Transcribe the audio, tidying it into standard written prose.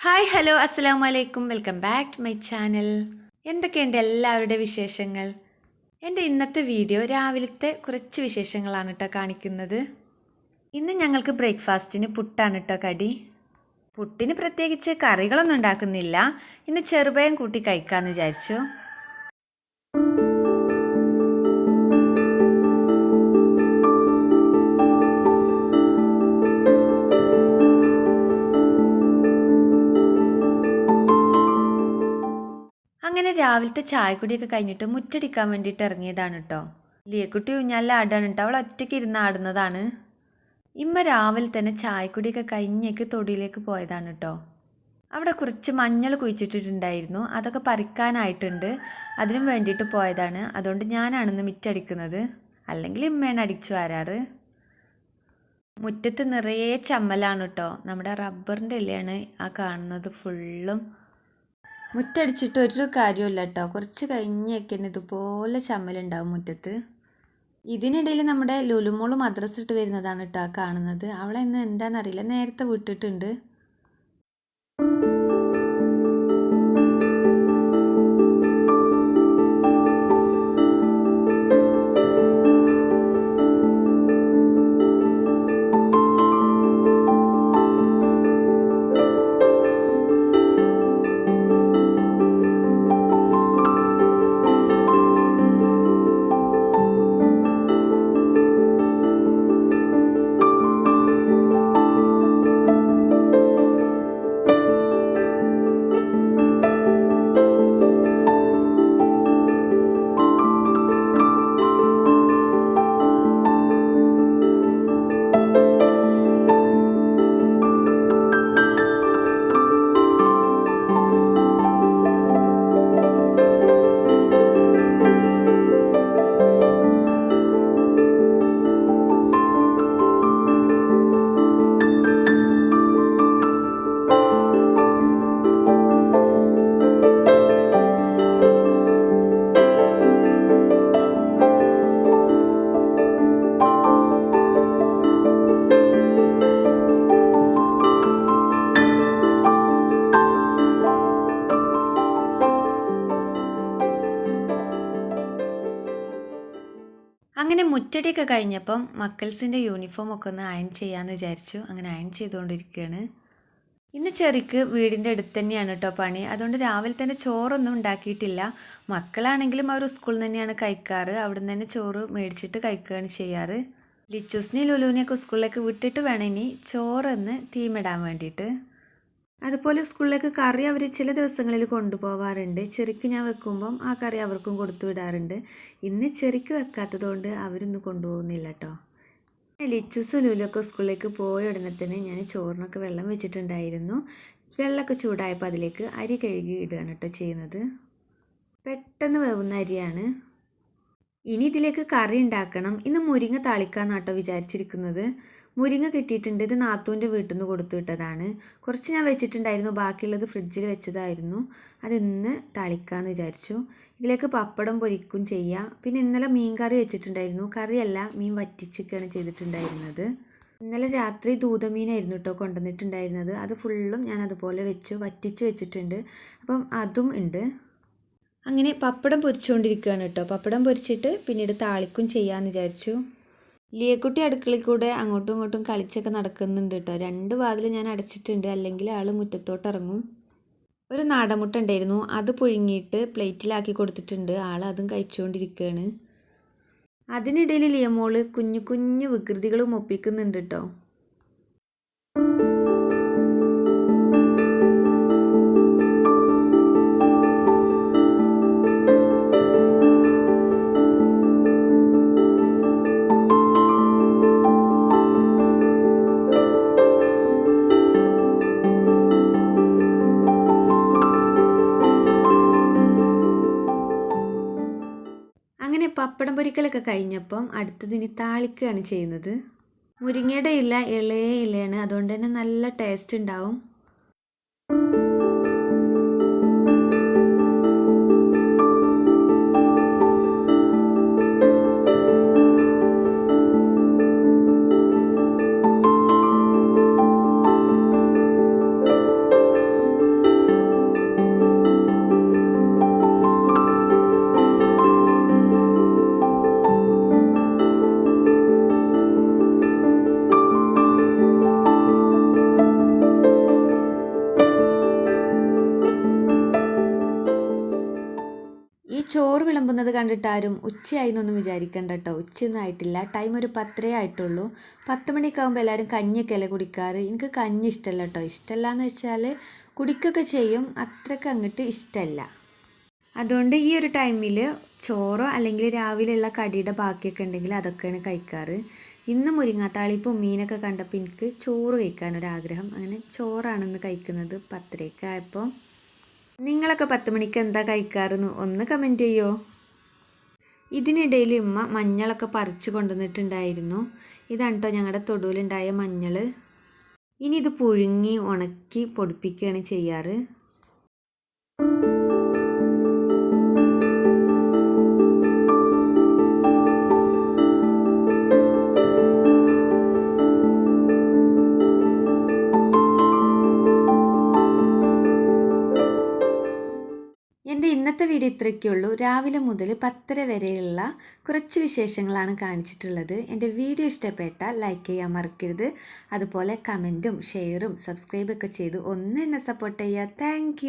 Hi hello അസ്സലാമു അലൈക്കും welcome back to my channel. എന്തൊക്കെയുണ്ട് എല്ലാവരുടെ വിശേഷങ്ങൾ? എൻ്റെ ഇന്നത്തെ വീഡിയോ രാവിലത്തെ കുറച്ച് വിശേഷങ്ങളാണ് കേട്ടോ കാണിക്കുന്നത്. ഇന്ന് ഞങ്ങൾക്ക് ബ്രേക്ക്ഫാസ്റ്റിന് പുട്ടാണ് കേട്ടോ കടി. പുട്ടിന് പ്രത്യേകിച്ച് കറികളൊന്നും ഉണ്ടാക്കുന്നില്ല. ഇന്ന് ചെറുപഴം കൂട്ടി കഴിക്കാമെന്ന് വിചാരിച്ചു. അങ്ങനെ രാവിലത്തെ ചായക്കുടിയൊക്കെ കഴിഞ്ഞിട്ട് മുറ്റടിക്കാൻ വേണ്ടിയിട്ട് ഇറങ്ങിയതാണ് കേട്ടോ. ലിയക്കുട്ടി ഊഞ്ഞാലിൽ ആടാണ് കേട്ടോ. അവൾ ഒറ്റയ്ക്ക് ഇരുന്ന് ആടുന്നതാണ്. ഇമ്മ രാവിലെ തന്നെ ചായക്കുടിയൊക്കെ കഴിഞ്ഞേക്ക് തൊടിയിലേക്ക് പോയതാണ് കേട്ടോ. അവിടെ കുറച്ച് മഞ്ഞൾ കുഴിച്ചിട്ടിട്ടുണ്ടായിരുന്നു. അതൊക്കെ പറിക്കാനായിട്ടുണ്ട്. അതിനും വേണ്ടിയിട്ട് പോയതാണ്. അതുകൊണ്ട് ഞാനാണെന്ന് മുറ്റടിക്കുന്നത്. അല്ലെങ്കിൽ ഇമ്മയാണ് അടിച്ചു വരാറ്. മുറ്റത്ത് നിറയെ ചമ്മലാണ് കേട്ടോ. നമ്മുടെ റബ്ബറിൻ്റെ ഇലയാണ് ആ കാണുന്നത് ഫുള്ളും. മുറ്റടിച്ചിട്ട് ഒരു കാര്യമില്ല കേട്ടോ. കുറച്ച് കഴിഞ്ഞൊക്കെ ഇതുപോലെ ചമ്മലുണ്ടാവും മുറ്റത്ത്. ഇതിനിടയിൽ നമ്മുടെ ലുലുമോള് മദ്രസ ഇട്ട് വരുന്നതാണ് കേട്ടോ കാണുന്നത്. അവളെ ഇന്ന് എന്താണെന്നറിയില്ല, നേരത്തെ വിട്ടിട്ടുണ്ട്. അങ്ങനെ മുറ്റടിയൊക്കെ കഴിഞ്ഞപ്പം മക്കൾസിൻ്റെ യൂണിഫോമൊക്കെ ഒന്ന് അയൺ ചെയ്യാമെന്ന് വിചാരിച്ചു. അങ്ങനെ അയൺ ചെയ്തുകൊണ്ടിരിക്കുകയാണ്. ഇന്ന് ചെറിക്ക് വീടിൻ്റെ അടുത്ത് തന്നെയാണ് കേട്ടോ പണി. അതുകൊണ്ട് രാവിലെ തന്നെ ചോറൊന്നും ഉണ്ടാക്കിയിട്ടില്ല. മക്കളാണെങ്കിലും അവർ സ്കൂളിൽ തന്നെയാണ് കഴിക്കാറ്. അവിടെ നിന്ന് തന്നെ ചോറ് മേടിച്ചിട്ട് കഴിക്കുകയാണ് ചെയ്യാറ്. ലിച്ചൂസിനെയും ലുലുവിനെയൊക്കെ സ്കൂളിലേക്ക് വിട്ടിട്ട് വേണം ഇനി ചോറൊന്ന് തീമിടാൻ വേണ്ടിയിട്ട്. അതുപോലെ സ്കൂളിലേക്ക് കറി അവർ ചില ദിവസങ്ങളിൽ കൊണ്ടുപോകാറുണ്ട്. ചെറിക്ക് ഞാൻ വെക്കുമ്പം ആ കറി അവർക്കും കൊടുത്തു വിടാറുണ്ട്. ഇന്ന് ചെറിക്ക് വെക്കാത്തത് കൊണ്ട് അവരൊന്നും കൊണ്ടുപോകുന്നില്ല കേട്ടോ. ലിച്ചൂസും ലുലുവൊക്കെ സ്കൂളിലേക്ക് പോയ ഉടനെ തന്നെ ഞാൻ ചോറിനൊക്കെ വെള്ളം വെച്ചിട്ടുണ്ടായിരുന്നു. വെള്ളമൊക്കെ ചൂടായപ്പോൾ അതിലേക്ക് അരി കഴുകി ഇടുകയാണ് കേട്ടോ ചെയ്യുന്നത്. പെട്ടെന്ന് വേവുന്ന അരിയാണ്. ഇനി ഇതിലേക്ക് കറി ഉണ്ടാക്കണം. ഇന്ന് മുരിങ്ങ താളിക്കാന്നാട്ടോ വിചാരിച്ചിരിക്കുന്നത്. മുരിങ്ങ കിട്ടിയിട്ടുണ്ട്. ഇത് നാത്തൂൻ്റെ വീട്ടിൽ നിന്ന് കൊടുത്തു വിട്ടതാണ്. കുറച്ച് ഞാൻ വെച്ചിട്ടുണ്ടായിരുന്നു, ബാക്കിയുള്ളത് ഫ്രിഡ്ജിൽ വെച്ചതായിരുന്നു. അതിന്ന് താളിക്കാമെന്ന് വിചാരിച്ചു. ഇതിലേക്ക് പപ്പടം പൊരിക്കും ചെയ്യാം. പിന്നെ ഇന്നലെ മീൻ കറി വെച്ചിട്ടുണ്ടായിരുന്നു. കറിയല്ല, മീൻ വറ്റിച്ചൊക്കെയാണ് ചെയ്തിട്ടുണ്ടായിരുന്നത്. ഇന്നലെ രാത്രി ദൂതമീനായിരുന്നു കേട്ടോ കൊണ്ടുവന്നിട്ടുണ്ടായിരുന്നത്. അത് ഫുള്ളും ഞാൻ അതുപോലെ വെച്ചു, വറ്റിച്ച് വെച്ചിട്ടുണ്ട്. അപ്പം അതും ഉണ്ട്. അങ്ങനെ പപ്പടം പൊരിച്ചുകൊണ്ടിരിക്കുകയാണ് കേട്ടോ. പപ്പടം പൊരിച്ചിട്ട് പിന്നീട് താളിക്കും ചെയ്യാമെന്ന് വിചാരിച്ചു. ലിയക്കുട്ടി അടുക്കളയിൽ കൂടെ അങ്ങോട്ടും ഇങ്ങോട്ടും കളിച്ചൊക്കെ നടക്കുന്നുണ്ട് കേട്ടോ. 2 വാതിൽ ഞാൻ അടച്ചിട്ടുണ്ട്, അല്ലെങ്കിൽ ആൾ മുറ്റത്തോട്ട് ഇറങ്ങും. ഒരു നാടൻമുട്ട ഉണ്ടായിരുന്നു, അത് പുഴുങ്ങിയിട്ട് പ്ലേറ്റിലാക്കി കൊടുത്തിട്ടുണ്ട്. ആൾ അതും കഴിച്ചുകൊണ്ടിരിക്കുകയാണ്. അതിനിടയിൽ ലിയമോള് കുഞ്ഞു കുഞ്ഞു വികൃതികളും ഒപ്പിക്കുന്നുണ്ട് കേട്ടോ. അങ്ങനെ പപ്പടം പൊരിക്കലൊക്കെ കഴിഞ്ഞപ്പം അടുത്തതിന് താളിക്കുകയാണ് ചെയ്യുന്നത്. മുരിങ്ങയുടെ ഇല ഇളയ ഇലയാണ്, അതുകൊണ്ട് തന്നെ നല്ല ടേസ്റ്റ് ഉണ്ടാവും. ചോറ് വിളമ്പുന്നത് കണ്ടിട്ട് ആരും ഉച്ചയായി എന്നൊന്നും വിചാരിക്കണ്ട കേട്ടോ. ഉച്ചയൊന്നും ആയിട്ടില്ല, ടൈം ഒരു 10:30 ആയിട്ടുള്ളൂ. 10 മണിയൊക്കെ ആകുമ്പോൾ എല്ലാവരും കഞ്ഞിയൊക്കെ അല്ലേ കുടിക്കാറ്. എനിക്ക് കഞ്ഞി ഇഷ്ടമല്ല കേട്ടോ. ഇഷ്ടമല്ല എന്ന് വെച്ചാൽ കുടിക്കൊക്കെ ചെയ്യും, അത്രയ്ക്ക് അങ്ങോട്ട് ഇഷ്ടമല്ല. അതുകൊണ്ട് ഈ ഒരു ടൈമിൽ ചോറോ അല്ലെങ്കിൽ രാവിലെയുള്ള കടിയുടെ ബാക്കിയൊക്കെ ഉണ്ടെങ്കിൽ അതൊക്കെയാണ് കഴിക്കാറ്. ഇന്ന് മുരിങ്ങാത്താളിപ്പും മീനൊക്കെ കണ്ടപ്പോൾ എനിക്ക് ചോറ് കഴിക്കാനൊരാഗ്രഹം, അങ്ങനെ ചോറാണെന്ന് കഴിക്കുന്നത് 10:30 ആയപ്പോൾ. നിങ്ങളൊക്കെ 10 മണിക്ക് എന്താ കഴിക്കാറെന്ന് ഒന്ന് കമൻറ്റ് ചെയ്യോ. ഇതിനിടയിൽ ഉമ്മ മഞ്ഞളൊക്കെ പറിച്ചു കൊണ്ടുവന്നിട്ടുണ്ടായിരുന്നു. ഇതാണ് കേട്ടോ ഞങ്ങളുടെ തൊടുവിലുണ്ടായ മഞ്ഞൾ. ഇനി ഇത് പുഴുങ്ങി ഉണക്കി പൊടിപ്പിക്കുകയാണ് ചെയ്യാറ്. എൻ്റെ ഇന്നത്തെ വീഡിയോ ഇത്രയൊക്കെയുള്ളൂ. രാവിലെ മുതൽ 10:30 വരെയുള്ള കുറച്ച് വിശേഷങ്ങളാണ് കാണിച്ചിട്ടുള്ളത്. എൻ്റെ വീഡിയോ ഇഷ്ടപ്പെട്ടാൽ ലൈക്ക് ചെയ്യാൻ മറക്കരുത്. അതുപോലെ കമൻറ്റും ഷെയറും സബ്സ്ക്രൈബൊക്കെ ചെയ്ത് ഒന്ന് എന്നെ സപ്പോർട്ട് ചെയ്യുക. താങ്ക്